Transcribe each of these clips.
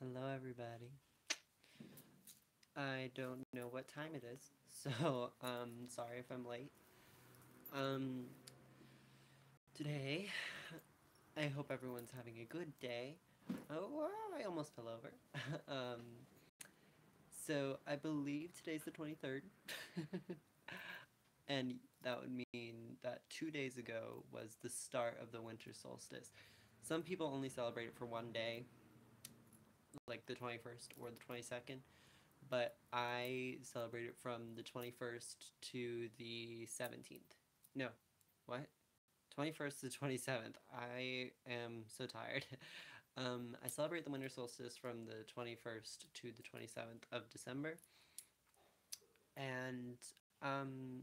Hello, everybody. I don't know what time it is, so sorry if I'm late. Um, Today, I hope everyone's having a good day. Oh, wow, I almost fell over. um, so I believe today's the 23rd, and that would mean that 2 days ago was the start of the winter solstice. Some people only celebrate it for one day, like the 21st or the 22nd. But I celebrate it from the 21st to the 17th. No, what? 21st to the 27th. I am so tired. I celebrate the winter solstice from the 21st to the 27th of December. And um,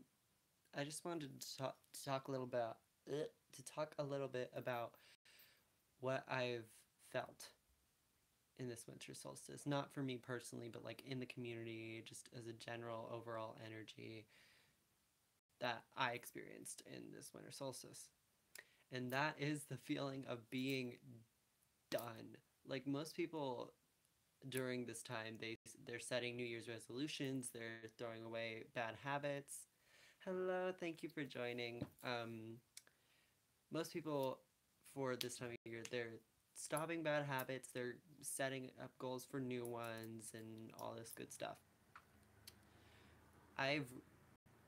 I just wanted to talk a little bit about what I've felt in this winter solstice. Not for me personally, but like in the community, just as a general overall energy that I experienced in this winter solstice. And that is the feeling of being done. Like most people during this time, they're setting New Year's resolutions, they're throwing away bad habits. Hello, thank you for joining. Most people for this time of year, they're stopping bad habits, they're setting up goals for new ones and all this good stuff. I've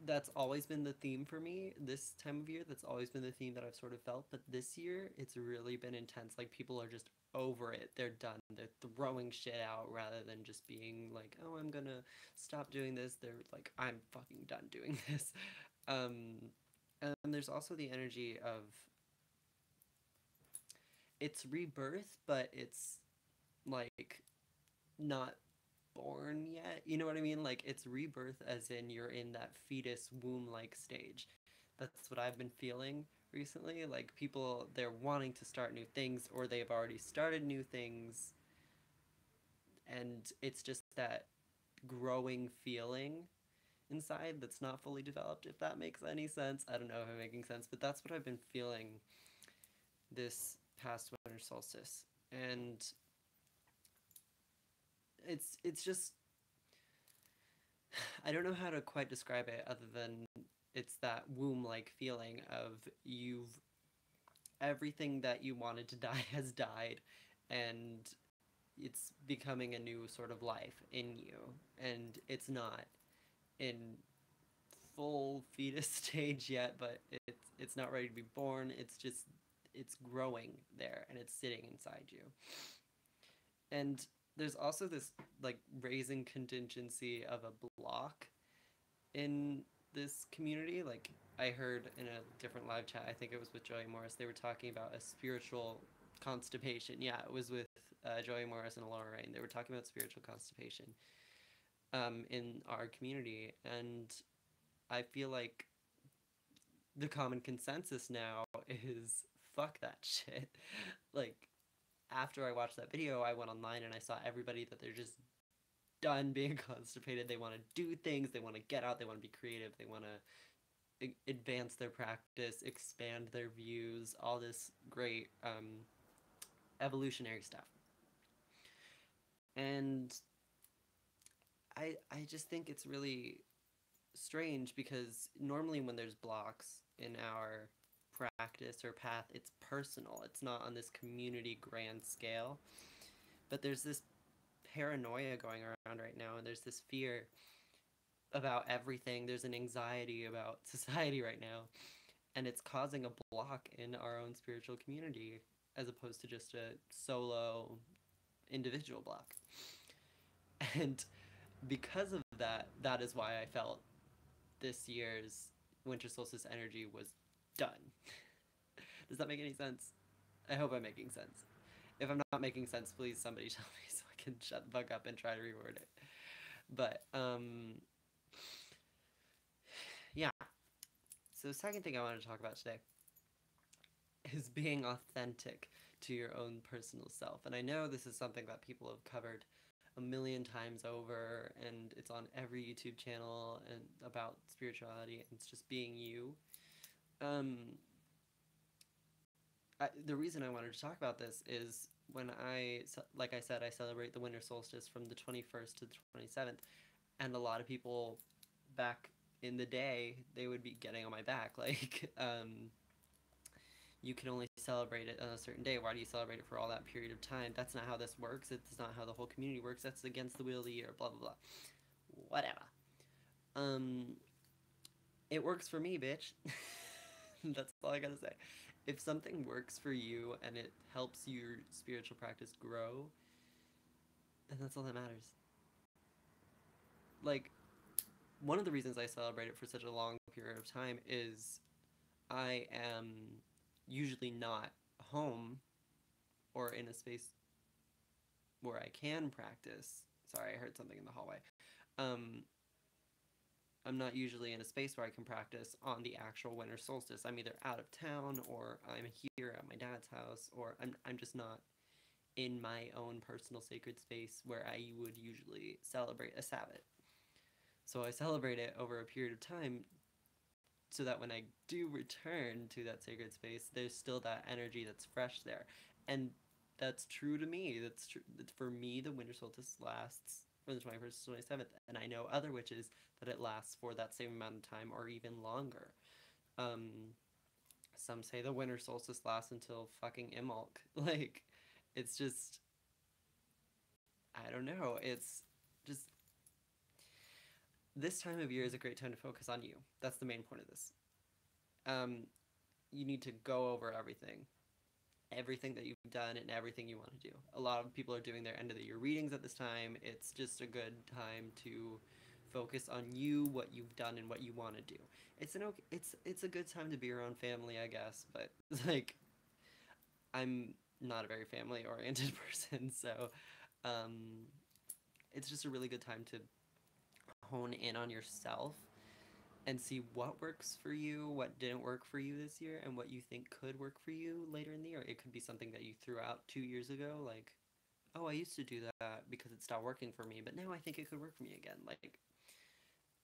That's always been the theme for me this time of year. That's always been the theme that I've sort of felt. But this year, it's really been intense. Like, people are just over it. They're done. They're throwing shit out rather than just being like, oh, I'm gonna stop doing this. They're like, I'm fucking done doing this. Um, and there's also the energy of it's rebirth, but it's like not born yet. You know what I mean? Like it's rebirth as in you're in that fetus womb like stage. That's what I've been feeling recently. Like people they're wanting to start new things or they've already started new things and it's just that growing feeling inside that's not fully developed if that makes any sense. I don't know if I'm making sense, but that's what I've been feeling this past winter solstice. And it's just I don't know how to quite describe it other than it's that womb like feeling of you've everything that you wanted to die has died and it's becoming a new sort of life in you and it's not in full fetus stage yet but it's not ready to be born. It's just it's growing there and it's sitting inside you. And there's also this like raising contingency of a block in this community. Like I heard in a different live chat, I think it was with Joey Morris, they were talking about a spiritual constipation. Yeah, it was with Joey Morris and Laura Rain. They were talking about spiritual constipation in our community, and I feel like the common consensus now is fuck that shit. Like after I watched that video, I went online and I saw everybody that they're just done being constipated. They want to do things. They want to get out. They want to be creative. They want to advance their practice, expand their views, all this great evolutionary stuff. And I just think it's really strange because normally when there's blocks in our practice or path, it's personal. It's not on this community grand scale. But there's this paranoia going around right now, and there's this fear about everything. There's an anxiety about society right now, and it's causing a block in our own spiritual community as opposed to just a solo individual block. And because of that, that is why I felt this year's winter solstice energy was done. Does that make any sense? I hope I'm making sense. If I'm not making sense, please somebody tell me so I can shut the fuck up and try to reword it. But yeah. So the second thing I wanted to talk about today is being authentic to your own personal self. And I know this is something that people have covered a million times over and it's on every YouTube channel and about spirituality and it's just being you. Um the reason I wanted to talk about this is when like I said, I celebrate the winter solstice from the 21st to the 27th, and a lot of people back in the day, they would be getting on my back, like, you can only celebrate it on a certain day. Why do you celebrate it for all that period of time? That's not how this works. It's not how the whole community works. That's against the wheel of the year, blah, blah, blah. Whatever. Um, it works for me, bitch. That's all I gotta say. If something works for you and it helps your spiritual practice grow, then that's all that matters. Like, one of the reasons I celebrate it for such a long period of time is I am usually not home or in a space where I can practice. Sorry, I heard something in the hallway. Um, I'm not usually in a space where I can practice on the actual winter solstice. I'm either out of town or I'm here at my dad's house, or I'm just not in my own personal sacred space where I would usually celebrate a Sabbath. So I celebrate it over a period of time so that when I do return to that sacred space, there's still that energy that's fresh there. And that's true to me. That's true. For me, the winter solstice lasts from the 21st to 27th. And I know other witches that it lasts for that same amount of time or even longer. Um, some say the winter solstice lasts until fucking Imbolc. Like, it's just, I don't know. It's just, this time of year is a great time to focus on you. That's the main point of this. You need to go over everything that you've done and everything you want to do. A lot of people are doing their end of the year readings at this time. It's just a good time to focus on you, what you've done, and what you want to do. It's a good time to be around family, I guess, but like, I'm not a very family oriented person, so um, it's just a really good time to hone in on yourself and see what works for you, what didn't work for you this year, and what you think could work for you later in the year. It could be something that you threw out 2 years ago, like, oh, I used to do that because it stopped working for me, but now I think it could work for me again. Like,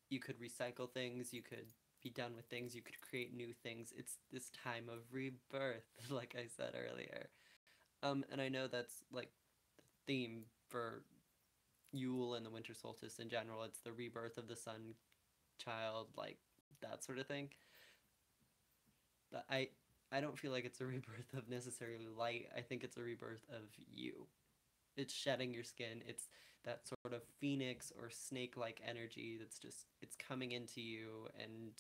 you could recycle things, you could be done with things, you could create new things. It's this time of rebirth, like I said earlier. And I know that's like the theme for Yule and the winter solstice in general. It's the rebirth of the sun child, like that sort of thing. But I don't feel like it's a rebirth of necessarily light. I think it's a rebirth of you. It's shedding your skin. It's that sort of phoenix or snake-like energy that's just, it's coming into you, and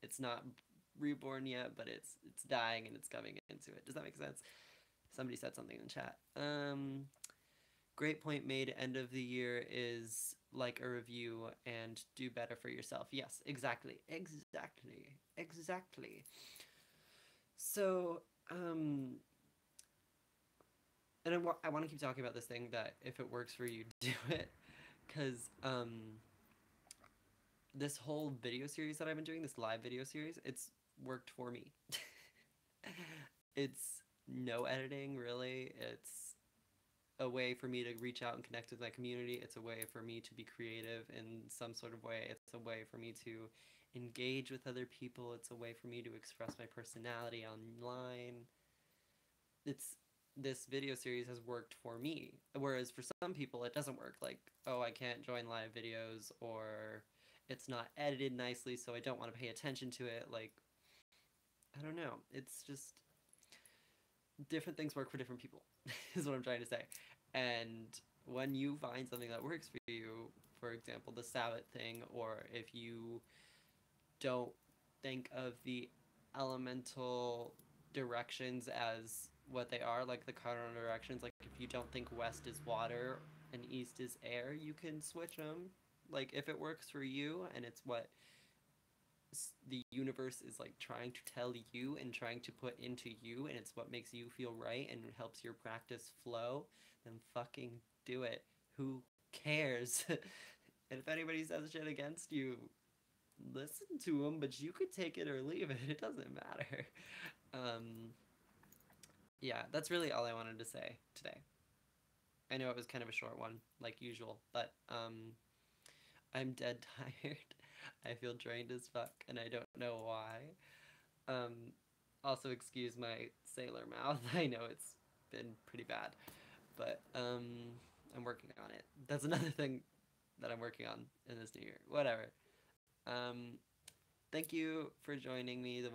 it's not reborn yet, but it's dying and it's coming into it. Does that make sense? Somebody said something in the chat. Great point made. End of the year is like a review and do better for yourself. Yes, exactly. Exactly. Exactly. So, and I want to keep talking about this thing that if it works for you, do it. Because this whole video series that I've been doing, this live video series, it's worked for me. It's no editing, really. It's a way for me to reach out and connect with my community. It's a way for me to be creative in some sort of way. It's a way for me to engage with other people. It's a way for me to express my personality online. This video series has worked for me, whereas for some people it doesn't work. Like, oh, I can't join live videos, or it's not edited nicely, so I don't want to pay attention to it. Like, I don't know. It's just different things work for different people, is what I'm trying to say. And when you find something that works for you, for example, the Sabbath thing, or if you don't think of the elemental directions as what they are, like the cardinal directions, like if you don't think west is water and east is air, you can switch them. Like, if it works for you and it's what the universe is like trying to tell you and trying to put into you, and it's what makes you feel right and helps your practice flow, then fucking do it. Who cares? And if anybody says shit against you, listen to them, but you could take it or leave it. It doesn't matter. Yeah, that's really all I wanted to say today. I know it was kind of a short one, like usual, but I'm dead tired. I feel drained as fuck, and I don't know why. Um, Also excuse my sailor mouth. I know it's been pretty bad, but I'm working on it. That's another thing that I'm working on in this new year. Whatever. Um, thank you for joining me, the